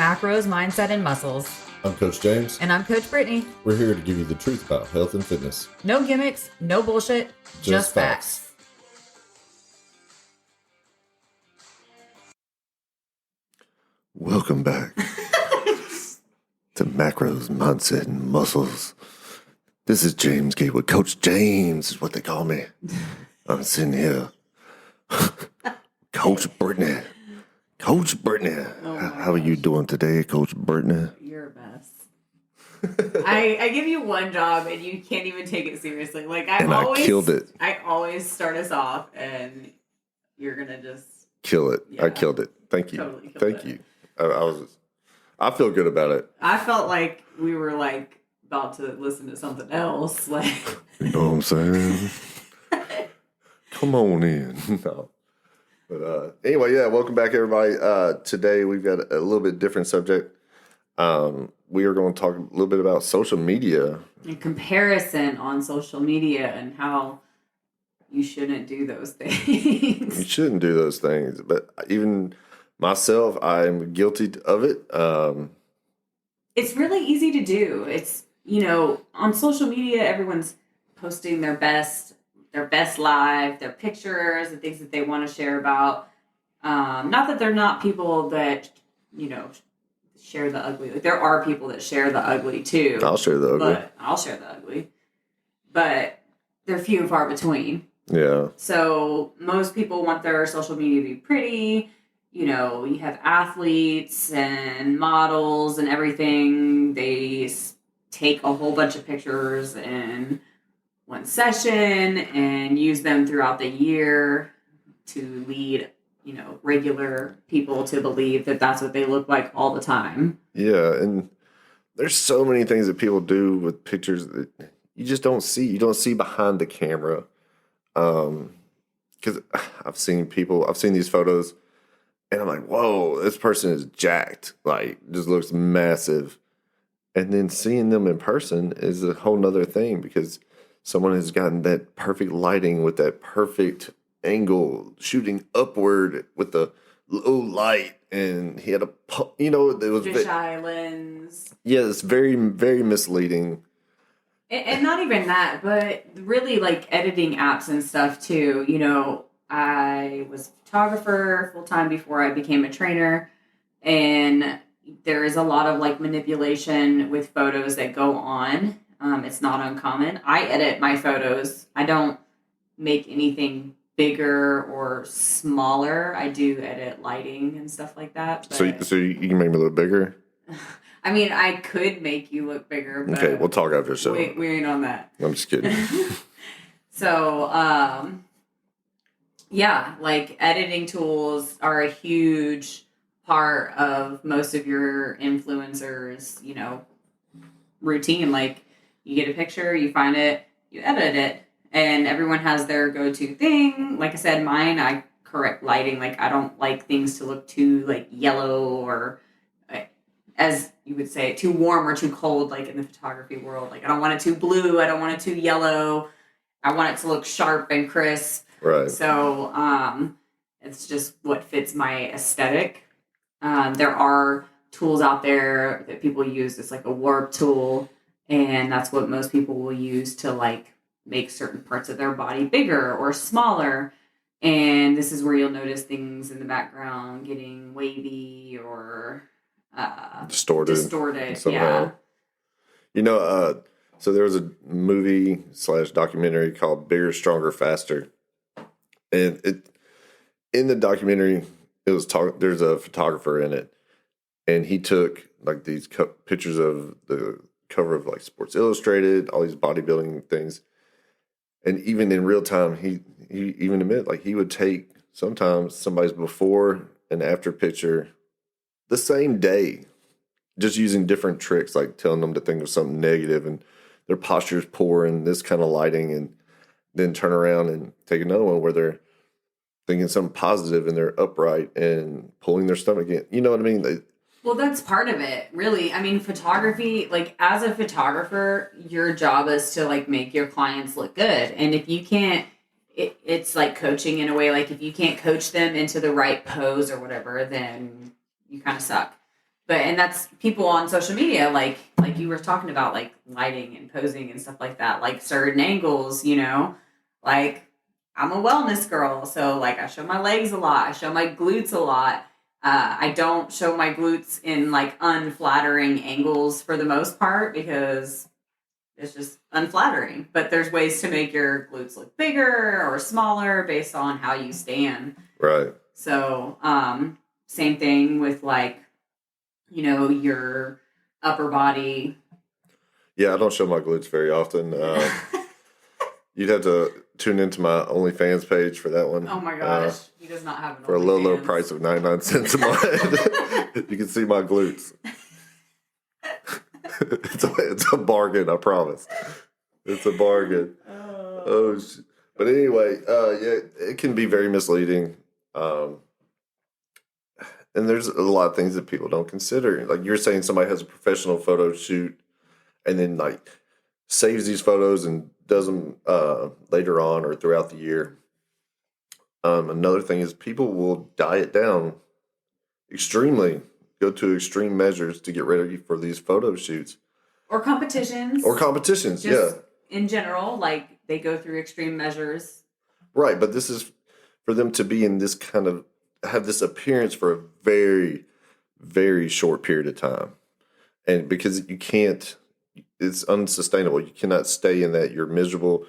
Macros, Mindset, and Muscles. I'm Coach James. And I'm Coach Brittany. We're here to give you the truth about health and fitness. No gimmicks, no bullshit, just facts. Welcome back to Macros, Mindset, and Muscles. This is James Gatewood. Coach James is what they call me. I'm sitting here. Coach Brittany. Coach Brittany. How are you doing today, Coach Brittany? You're a mess. I give you one job and you can't even take it seriously. I killed it. I always start us off and you're gonna just kill it. Yeah. I killed it. Thank you. Totally Thank you. I feel good about it. I felt like we were about to listen to something else. You know what I'm saying? Come on in. No. But anyway, yeah, welcome back, everybody. Today we've got a little bit different subject. We are going to talk a little bit about social media. And comparison on social media and how you shouldn't do those things. You shouldn't do those things. But even myself, I'm guilty of it. It's really easy to do. It's, on social media, everyone's posting their best life, their pictures, the things that they want to share about. Not that they're not people that, share the ugly. There are people that share the ugly too. I'll share the ugly. But they're few and far between. Yeah. So most people want their social media to be pretty. You have athletes and models and everything. They take a whole bunch of pictures in one session and use them throughout the year to lead, regular people to believe that that's what they look like all the time. Yeah, and there's so many things that people do with pictures that you just don't see. You don't see behind the camera. Because I've seen these photos and I'm like, whoa, this person is jacked. Just looks massive. And then seeing them in person is a whole nother thing because someone has gotten that perfect lighting with that perfect angle, shooting upward with the low light, and he had it was fisheye lens. Yeah, it's very, very misleading. And not even that, but really editing apps and stuff too. I was a photographer full time before I became a trainer, and there is a lot of manipulation with photos that go on. It's not uncommon. I edit my photos. I don't make anything bigger or smaller. I do edit lighting and stuff like that. But so you can make me look bigger? I mean, I could make you look bigger. But okay, we'll talk after the show. We ain't on that. I'm just kidding. So, editing tools are a huge part of most of your influencers, routine. You get a picture, you find it, you edit it, and everyone has their go-to thing. Like I said, mine, I correct lighting. I don't like things to look too yellow or, as you would say, too warm or too cold, in the photography world. I don't want it too blue. I don't want it too yellow. I want it to look sharp and crisp. Right. So it's just what fits my aesthetic. There are tools out there that people use. It's a warp tool. And that's what most people will use to make certain parts of their body bigger or smaller. And this is where you'll notice things in the background getting wavy or distorted. Somehow. Yeah. So there was a movie / documentary called Bigger, Stronger, Faster. And in the documentary, there's a photographer in it. And he took these pictures of the cover of Sports Illustrated, all these bodybuilding things. And even in real time, he even admitted he would take sometimes somebody's before and after picture the same day, just using different tricks, telling them to think of something negative and their posture's poor and this kind of lighting, and then turn around and take another one where they're thinking something positive and they're upright and pulling their stomach in. You know what I mean? Well, that's part of it, really. I mean, photography, as a photographer, your job is to make your clients look good. And if you can't, it's like coaching in a way. If you can't coach them into the right pose or whatever, then you kind of suck. and that's people on social media, like you were talking about, like lighting and posing and stuff like that, like certain angles, like I'm a wellness girl. So like I show my legs a lot. I show my glutes a lot. I don't show my glutes in like unflattering angles for the most part because it's just unflattering. But there's ways to make your glutes look bigger or smaller based on how you stand. Right. So, same thing with like, your upper body. Yeah, I don't show my glutes very often. You'd have to tune into my OnlyFans page for that one. Oh my gosh, he does not have an for a low price of 99 cents a month. You can see my glutes. It's a bargain, I promise. It's a bargain. But anyway, yeah, it can be very misleading. And there's a lot of things that people don't consider. Like you're saying, somebody has a professional photo shoot and then like saves these photos and does them later on or throughout the year. Another thing is people will diet down extremely, go to extreme measures to get ready for these photo shoots. Or competitions. Just yeah. In general, like they go through extreme measures. Right, but this is for them to be in this kind of, have this appearance for a very, very short period of time. And because you can't, it's unsustainable. You cannot stay in that. You're miserable.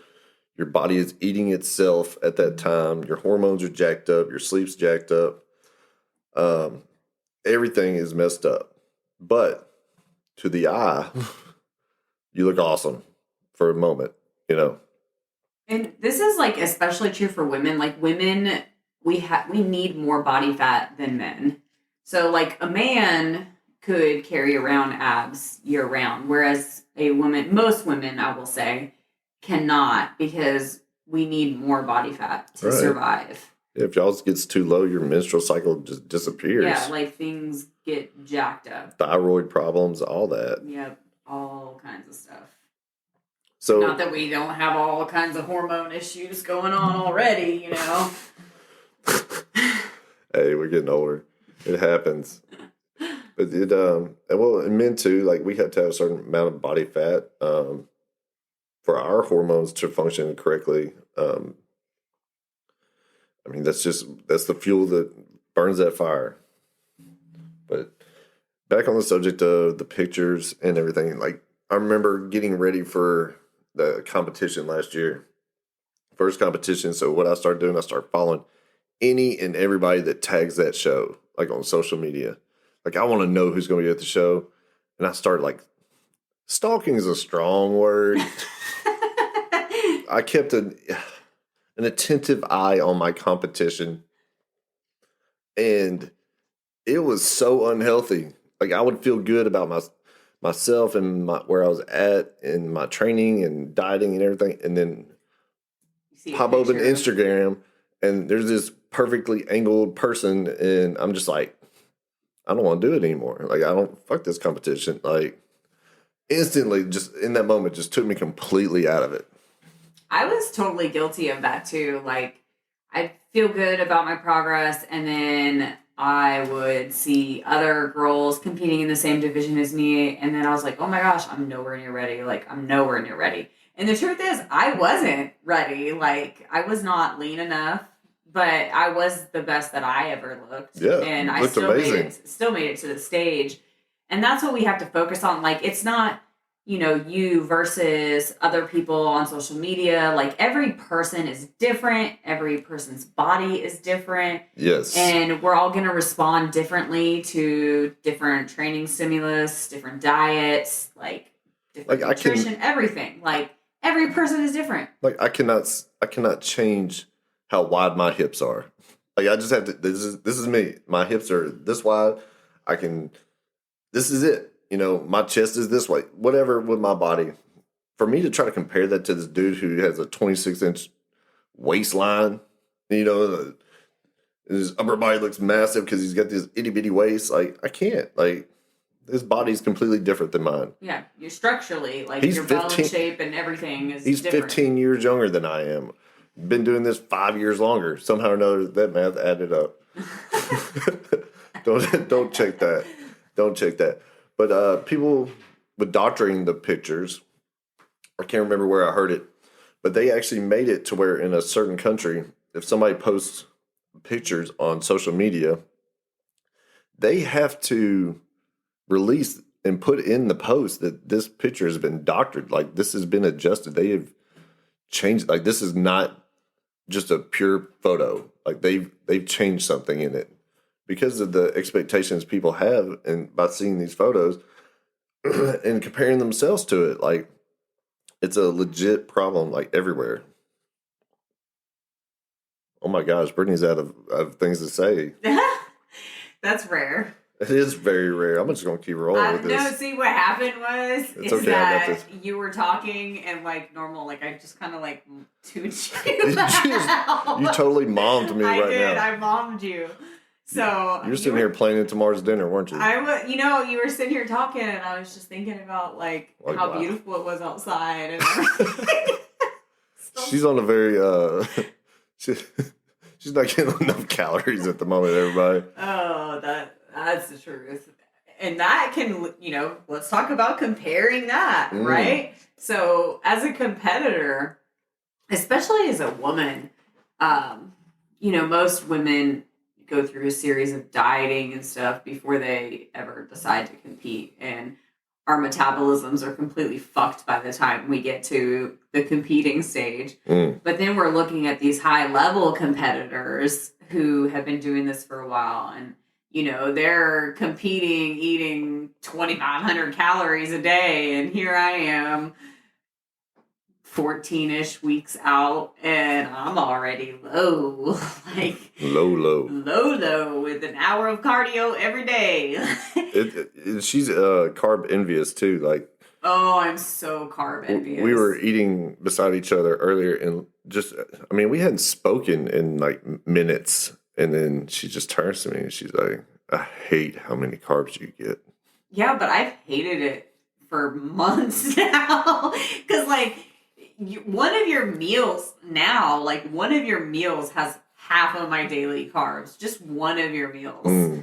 Your body is eating itself at that time. Your hormones are jacked up. Your sleep's jacked up. Everything is messed up. But to the eye, you look awesome for a moment, And this is like especially true for women. Like women, we need more body fat than men. So like a man could carry around abs year round, whereas most women, I will say, cannot, because we need more body fat to survive. Yeah, if y'all's gets too low, your menstrual cycle just disappears. Yeah, like things get jacked up. Thyroid problems, all that. Yep, all kinds of stuff. So not that we don't have all kinds of hormone issues going on already, Hey, we're getting older. It happens. But and men too, like we have to have a certain amount of body fat for our hormones to function correctly. That's the fuel that burns that fire. But back on the subject of the pictures and everything, like I remember getting ready for the competition last year. First competition. So what I started doing, I started following any and everybody that tags that show, like on social media. Like I want to know who's going to be at the show. And I started like, stalking is a strong word. I kept an attentive eye on my competition. And it was so unhealthy. Like I would feel good about myself and where I was at in my training and dieting and everything. And then pop open Instagram and there's this perfectly angled person. And I'm just like, I don't want to do it anymore. Like, I don't, fuck this competition. Like, instantly, just in that moment, just took me completely out of it. I was totally guilty of that too. Like, I'd feel good about my progress, and then I would see other girls competing in the same division as me, and then I was like, oh my gosh, I'm nowhere near ready. Like, I'm nowhere near ready. And the truth is, I wasn't ready. Like, I was not lean enough. But I was the best that I ever looked. Yeah, and I still made it to the stage. And that's what we have to focus on. Like, it's not, you versus other people on social media. Like, every person is different. Every person's body is different. Yes. And we're all going to respond differently to different training stimulus, different diets, like different nutrition, everything. Like, every person is different. Like, I cannot change how wide my hips are. Like I just have to, this is me. My hips are this wide. This is it. My chest is this way. Whatever with my body. For me to try to compare that to this dude who has a 26-inch waistline, his upper body looks massive because he's got this itty bitty waist. Like I can't. Like his body's completely different than mine. Yeah, you're structurally, like your bone shape and everything is He's different. 15 years younger than I am. Been doing this 5 years longer. Somehow or another, that math added up. Don't check that. Don't check that. But people with doctoring the pictures, I can't remember where I heard it, but they actually made it to where in a certain country, if somebody posts pictures on social media, they have to release and put in the post that this picture has been doctored. Like, this has been adjusted. They have changed. Like, this is not just a pure photo. Like, they've changed something in it because of the expectations people have, and by seeing these photos and comparing themselves to it. Like, it's a legit problem, like, everywhere. Oh my gosh, Brittany's out of things to say. That's rare. It is very rare. I'm just going to keep rolling with this. No, see, what happened was It's okay, I got this. you were talking and like normal, like I just kind of like tuned you out. You totally mommed me right now. I mommed you. So you're sitting here planning tomorrow's dinner, weren't you? I was, you were sitting here talking, and I was just thinking about like how beautiful it was outside. And she's on a very she's not getting enough calories at the moment, everybody. Oh, that's the truth. And that can, let's talk about comparing that, right? So as a competitor, especially as a woman, most women go through a series of dieting and stuff before they ever decide to compete. And our metabolisms are completely fucked by the time we get to the competing stage. But then we're looking at these high-level competitors who have been doing this for a while, and they're competing, eating 2,500 calories a day, and here I am 14-ish weeks out, and I'm already low. Like low with an hour of cardio every day. She's carb envious too. Like, oh, I'm so carb envious. We were eating beside each other earlier, and we hadn't spoken in like minutes, and then she just turns to me and she's like, "I hate how many carbs you get." Yeah, but I've hated it for months now, because like. One of your meals has half of my daily carbs. Just one of your meals.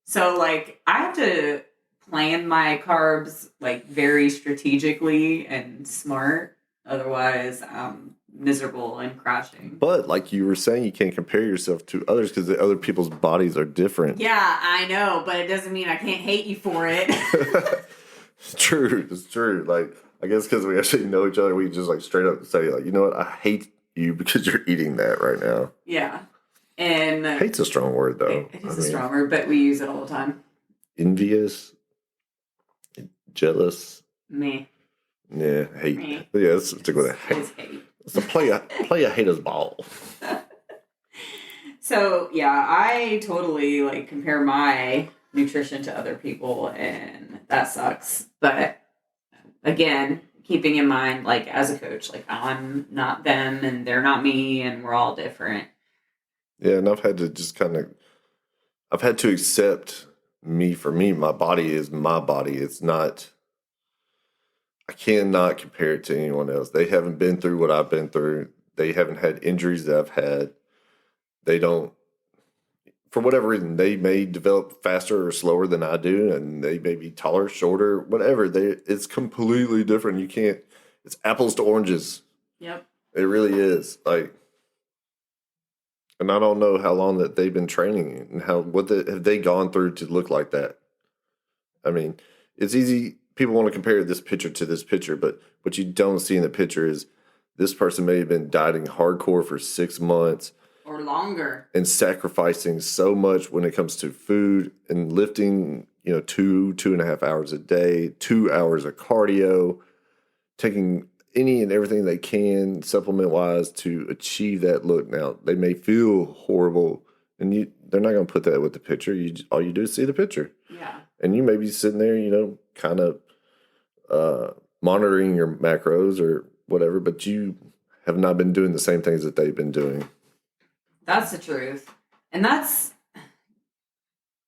So, like, I have to plan my carbs, like, very strategically and smart. Otherwise, I'm miserable and crashing. But, like you were saying, you can't compare yourself to others because the other people's bodies are different. Yeah, I know. But it doesn't mean I can't hate you for it. It's true. It's true. Like, I guess because we actually know each other, we just like straight up say, like, you know what? I hate you because you're eating that right now. Yeah. And hate's a strong word, though. It is a strong word, but we use it all the time. Envious, jealous. Me. Yeah, hate. Me. Yeah, let's stick with it. It's hate. It's a play a hater's ball. So yeah, I totally like compare my nutrition to other people, and that sucks. But again, keeping in mind, like, as a coach, like, I'm not them and they're not me, and we're all different. Yeah, and I've had to accept me for me. My body is my body. It's not, I cannot compare it to anyone else. They haven't been through what I've been through. They haven't had injuries that I've had. They don't, for whatever reason, they may develop faster or slower than I do, and they may be taller, shorter, whatever. It's completely different. You can't. It's apples to oranges. Yep. It really is. Like, and I don't know how long that they've been training and have they gone through to look like that. I mean, it's easy. People want to compare this picture to this picture, but what you don't see in the picture is this person may have been dieting hardcore for 6 months. Or longer. And sacrificing so much when it comes to food and lifting, 2.5 hours a day, 2 hours of cardio, taking any and everything they can supplement-wise to achieve that look. Now, they may feel horrible, and they're not going to put that with the picture. All you do is see the picture. Yeah. And you may be sitting there, kind of monitoring your macros or whatever, but you have not been doing the same things that they've been doing. That's the truth. And that's,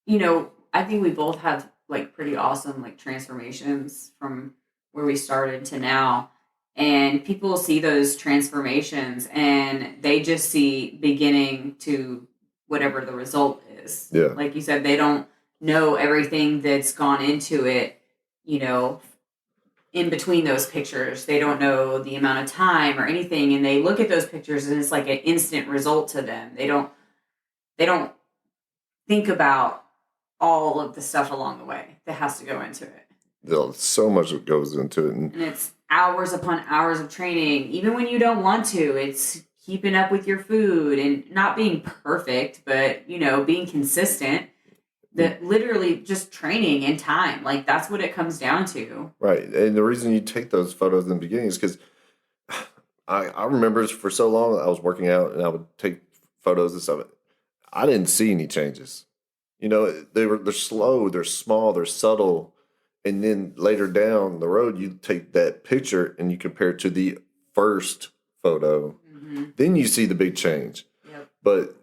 I think we both have like pretty awesome like transformations from where we started to now. And people see those transformations and they just see beginning to whatever the result is. Yeah. Like you said, they don't know everything that's gone into it, you know, in between those pictures. They don't know the amount of time or anything, and they look at those pictures and it's like an instant result to them. They don't think about all of the stuff along the way that has to go into it. There's so much that goes into it. And it's hours upon hours of training. Even when you don't want to, it's keeping up with your food and not being perfect, but, you know, being consistent. That literally just training and time. Like, that's what it comes down to. Right. And the reason you take those photos in the beginning is because I remember for so long I was working out and I would take photos and stuff. I didn't see any changes. You know, they're slow, they're small, they're subtle. And then later down the road, you take that picture and you compare it to the first photo. Mm-hmm. Then you see the big change. Yep. But,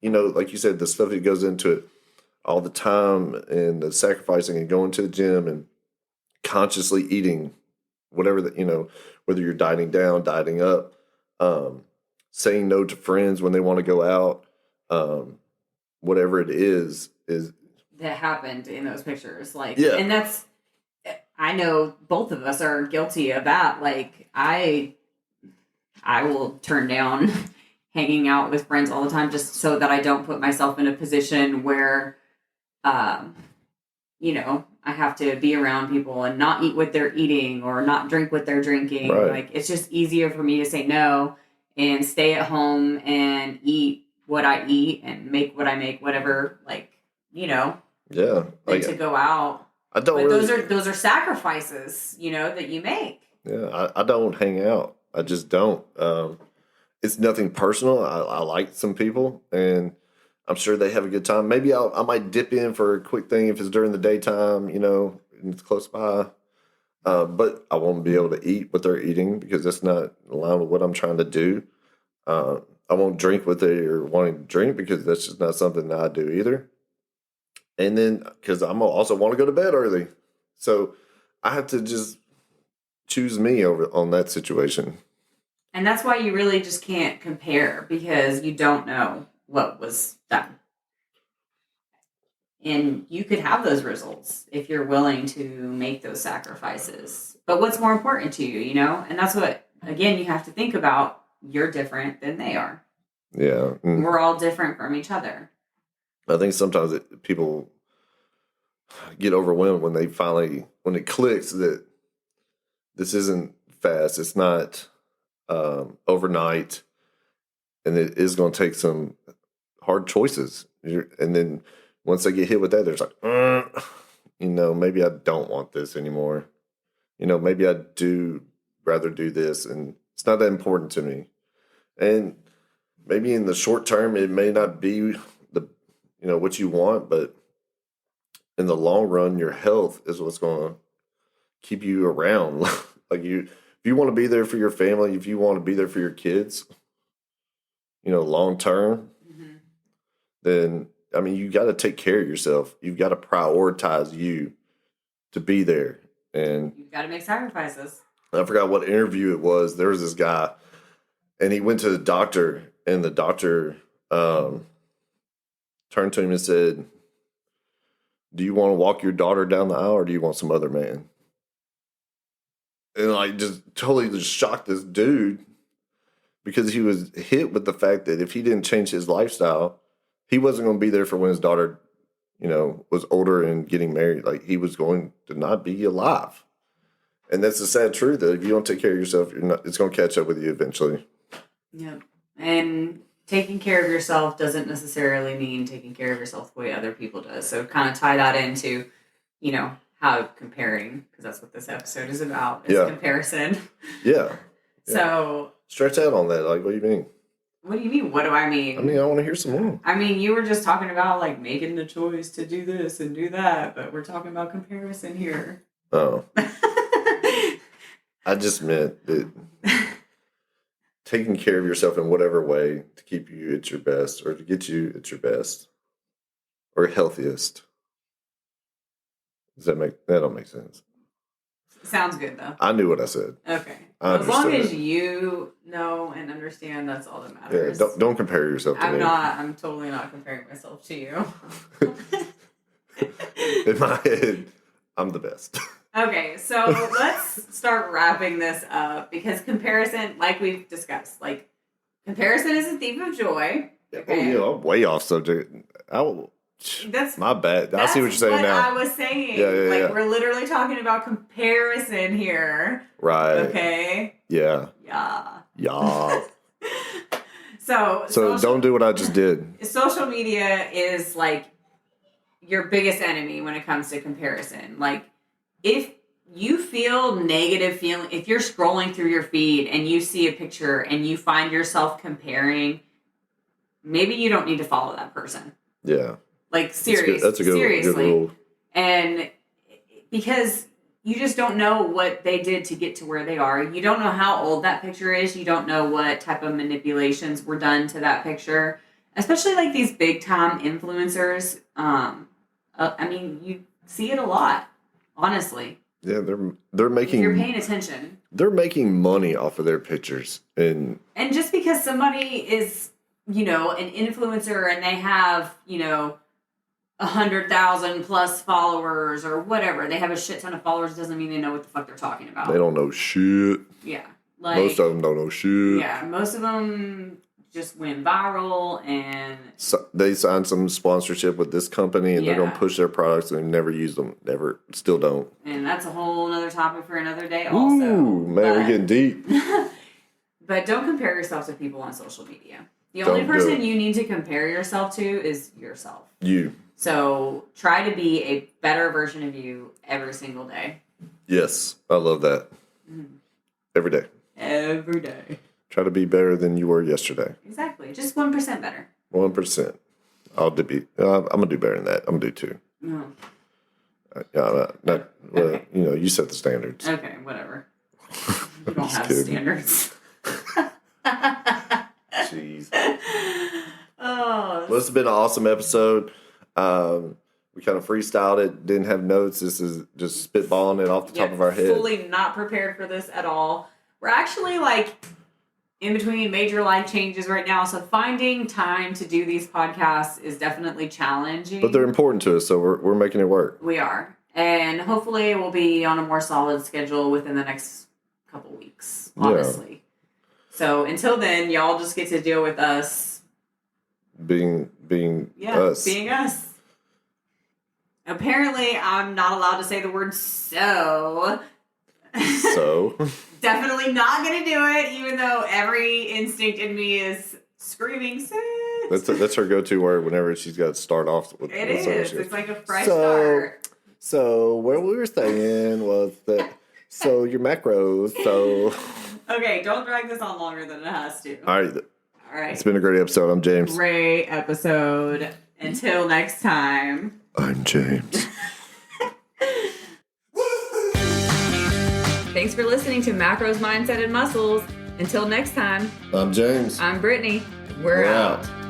you know, like you said, the stuff that goes into it, all the time and the sacrificing and going to the gym and consciously eating whatever that, you know, whether you're dieting down, dieting up, saying no to friends when they want to go out, whatever it is that happened in those pictures. Like, yeah. And that's, I know both of us are guilty of that. Like, I will turn down hanging out with friends all the time just so that I don't put myself in a position where, you know, I have to be around people and not eat what they're eating or not drink what they're drinking. Right. Like, it's just easier for me to say no and stay at home and eat what I eat and make what I make, whatever, like, you know, yeah, than to go out. I don't but really, those are sacrifices, you know, that you make. Yeah, I don't hang out. I just don't. It's nothing personal. I like some people and I'm sure they have a good time. Maybe I might dip in for a quick thing if it's during the daytime, you know, and it's close by. But I won't be able to eat what they're eating because that's not aligned with what I'm trying to do. I won't drink what they are wanting to drink because that's just not something that I do either. And then because I'm also want to go to bed early. So I have to just choose me over on that situation. And that's why you really just can't compare because you don't know what was done. And you could have those results if you're willing to make those sacrifices. But what's more important to you, you know? And that's what, again, you have to think about. You're different than they are. Yeah. Mm. We're all different from each other. I think sometimes people get overwhelmed when when it clicks that this isn't fast. It's not overnight. And it is going to take some hard choices. And then once they get hit with that, they're like, you know, maybe I don't want this anymore. You know, maybe I do rather do this. And it's not that important to me. And maybe in the short term, it may not be what you want, but in the long run, your health is what's going to keep you around. Like if you want to be there for your family, if you want to be there for your kids, you know, long term, mm-hmm. then, I mean, you got to take care of yourself. You've got to prioritize you to be there. And you've got to make sacrifices. I forgot what interview it was. There was this guy, and he went to the doctor, and the doctor turned to him and said, "Do you want to walk your daughter down the aisle, or do you want some other man?" And like just totally just shocked this dude because he was hit with the fact that if he didn't change his lifestyle, he wasn't going to be there for when his daughter, you know, was older and getting married. Like he was going to not be alive. And that's the sad truth that if you don't take care of yourself, it's going to catch up with you eventually. Yep. And taking care of yourself doesn't necessarily mean taking care of yourself the way other people do. So kind of tie that into, you know, how comparing, because that's what this episode is about, is comparison. Yeah. So stretch out on that. Like, what do you mean? What do you mean? What do I mean? I mean, I want to hear some more. I mean, you were just talking about like making the choice to do this and do that, but we're talking about comparison here. Oh. I just meant that taking care of yourself in whatever way to keep you at your best or to get you at your best or healthiest. That don't make sense? Sounds good though. I knew what I said. Okay. As long as you know and understand, that's all that matters. Yeah, don't compare yourself to me. I'm totally not comparing myself to you. In my head, I'm the best. Okay, so let's start wrapping this up because comparison, like we've discussed, like comparison is a thief of joy. Okay? Oh yeah, I'm way off subject. That's my bad. I see what you're saying what now. I was saying. Yeah. We're literally talking about comparison here. Right. Okay. Yeah. Yeah. So don't do what I just did. Social media is like your biggest enemy when it comes to comparison. Like if you feel negative feeling, if you're scrolling through your feed and you see a picture and you find yourself comparing, maybe you don't need to follow that person. Yeah. Like seriously. That's a good rule. And because you just don't know what they did to get to where they are. You don't know how old that picture is. You don't know what type of manipulations were done to that picture. Especially like these big time influencers. I mean, you see it a lot, honestly. Yeah, they're making. If you're paying attention. They're making money off of their pictures, and just because somebody is, an influencer and they have, 100,000 plus followers or whatever, they have a shit ton of followers, doesn't mean they know what the fuck they're talking about. They don't know shit. Yeah, most of them don't know shit. Yeah, most of them just went viral and so they signed some sponsorship with this company and they're going to push their products and they've never used them. Still don't. And that's a whole other topic for another day also. Ooh, man, we're getting deep. But don't compare yourself to people on social media. The only person you need to compare yourself to is yourself. You. So try to be a better version of you every single day. Yes, I love that. Mm-hmm. Every day. Every day. Try to be better than you were yesterday. Exactly. Just 1% better. 1%. I'm going to do better than that. I'm going to do 2. No. Okay. You set the standards. Okay, whatever. You don't have standards. Jeez. Oh. Well, this has been an awesome episode. We kind of freestyled it. Didn't have notes. This is just spitballing it off the top of our head. Fully not prepared for this at all. We're actually in between major life changes right now, so finding time to do these podcasts is definitely challenging. But they're important to us, so we're making it work. We are. And hopefully we'll be on a more solid schedule within the next couple weeks, honestly. Yeah. So until then, y'all just get to deal with us. Being us. Being us. Apparently, I'm not allowed to say the word so. So? Definitely not going to do it, even though every instinct in me is screaming, sit. That's her go-to word whenever she's got to start off with. It is. It's like a fresh start. So what we were saying was that, so your macros, so. Okay, don't drag this on longer than it has to. All right. It's been a great episode. I'm James. Great episode. Until next time. I'm James. Thanks for listening to Macros, Mindset, and Muscles. Until next time. I'm James. I'm Brittany. We're out.